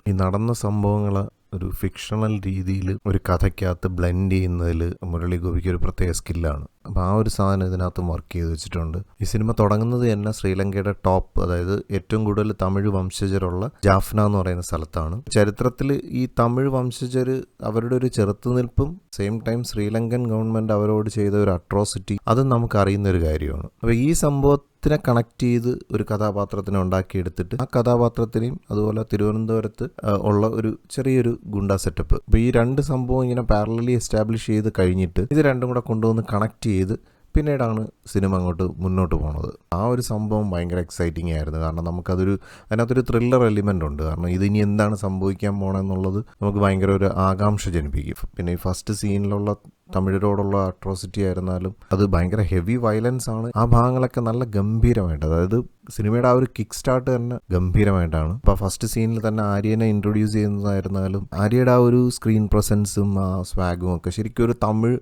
ഈ നടന്ന സംഭവങ്ങൾ ഒരു ഫിക്ഷണൽ രീതിയിൽ ഒരു കഥയ്ക്കകത്ത് ബ്ലെൻഡ് ചെയ്യുന്നതിൽ മുരളി ഗോപിക്ക് ഒരു പ്രത്യേക സ്കില്ലാണ്. അപ്പോൾ ആ ഒരു സാധനം ഇതിനകത്ത് വർക്ക് ചെയ്ത് വെച്ചിട്ടുണ്ട്. ഈ സിനിമ തുടങ്ങുന്നത് തന്നെ ശ്രീലങ്കയുടെ ടോപ്പ്, അതായത് ഏറ്റവും കൂടുതൽ തമിഴ് വംശജരുള്ള ജാഫ്ന എന്ന് പറയുന്ന സ്ഥലത്താണ്. ചരിത്രത്തിൽ ഈ തമിഴ് വംശജർ അവരുടെ ഒരു ചെറുത്തുനിൽപ്പും സെയിം ടൈം ശ്രീലങ്കൻ ഗവൺമെൻറ് അവരോട് ചെയ്ത ഒരു അട്രോസിറ്റി അതും നമുക്ക് അറിയുന്ന ഒരു കാര്യമാണ്. അപ്പോൾ ഈ സംഭവത്തിനെ കണക്ട് ചെയ്ത് ഒരു കഥാപാത്രത്തിനെ ഉണ്ടാക്കിയെടുത്തിട്ട് ആ കഥാപാത്രത്തിനെയും അതുപോലെ തിരുവനന്തപുരത്ത് ഉള്ള ഒരു ചെറിയൊരു ഗുണ്ട സെറ്റപ്പ്, അപ്പോൾ ഈ രണ്ട് സംഭവം ഇങ്ങനെ പാരലലി എസ്റ്റാബ്ലിഷ് ചെയ്ത് കഴിഞ്ഞിട്ട് ഇത് രണ്ടും കൂടെ കൊണ്ടുവന്ന് കണക്ട് ചെയ്ത് പിന്നീടാണ് സിനിമ അങ്ങോട്ട് മുന്നോട്ട് പോണത്. ആ ഒരു സംഭവം ഭയങ്കര എക്സൈറ്റിംഗ് ആയിരുന്നു. കാരണം അതിനകത്തൊരു ത്രില്ലർ എലിമെൻ്റ് ഉണ്ട്. കാരണം ഇതിനി എന്താണ് സംഭവിക്കാൻ പോകണമെന്നുള്ളത് നമുക്ക് ഭയങ്കര ഒരു ആകാംക്ഷ ജനിപ്പിക്കും. പിന്നെ ഈ ഫസ്റ്റ് സീനിലുള്ള തമിഴരോടുള്ള അട്രോസിറ്റി ആയിരുന്നാലും അത് ഭയങ്കര ഹെവി വയലൻസ് ആണ്. ആ ഭാഗങ്ങളൊക്കെ നല്ല ഗംഭീരമായിട്ട്, അതായത് സിനിമയുടെ ആ ഒരു കിക്ക് സ്റ്റാർട്ട് തന്നെ ഗംഭീരമായിട്ടാണ്. അപ്പോൾ ഫസ്റ്റ് സീനിൽ തന്നെ ആര്യനെ ഇൻട്രൊഡ്യൂസ് ചെയ്യുന്നതായിരുന്നാലും ആര്യയുടെ ആ ഒരു സ്ക്രീൻ പ്രസൻസും ആ സ്വാഗും ഒക്കെ ശരിക്കും ഒരു തമിഴ്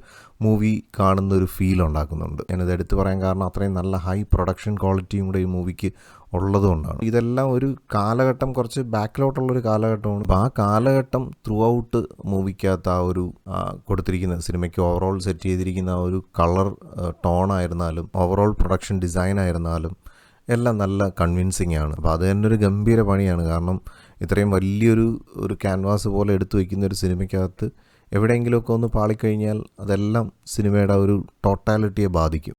മൂവി കാണുന്ന ഒരു ഫീൽ ഉണ്ടാക്കുന്നുണ്ട്. ഞാനിത് എടുത്തു പറയാൻ കാരണം അത്രയും നല്ല ഹൈ പ്രൊഡക്ഷൻ ക്വാളിറ്റിയും കൂടെ ഈ മൂവിക്ക് ഉള്ളതുകൊണ്ടാണ്. ഇതെല്ലാം ഒരു കാലഘട്ടം, കുറച്ച് ബാക്കിലോട്ടുള്ളൊരു കാലഘട്ടമാണ്. അപ്പോൾ ആ കാലഘട്ടം ത്രൂ ഔട്ട് മൂവിക്കകത്ത് ആ ഒരു കൊടുത്തിരിക്കുന്ന സിനിമയ്ക്ക് ഓവറോൾ സെറ്റ് ചെയ്തിരിക്കുന്ന ആ ഒരു കളർ ടോൺ ആയിരുന്നാലും ഓവറോൾ പ്രൊഡക്ഷൻ ഡിസൈൻ ആയിരുന്നാലും എല്ലാം നല്ല കൺവിൻസിങ് ആണ്. അപ്പോൾ അത് തന്നെ ഒരു ഗംഭീര പണിയാണ്. കാരണം ഇത്രയും വലിയൊരു ക്യാൻവാസ് പോലെ എടുത്തു വയ്ക്കുന്ന ഒരു സിനിമയ്ക്കകത്ത് എവിടെയെങ്കിലുമൊക്കെ ഒന്ന് പാളിക്കഴിഞ്ഞാൽ അതെല്ലാം സിനിമയുടെ ഒരു ടോട്ടാലിറ്റിയെ ബാധിക്കും.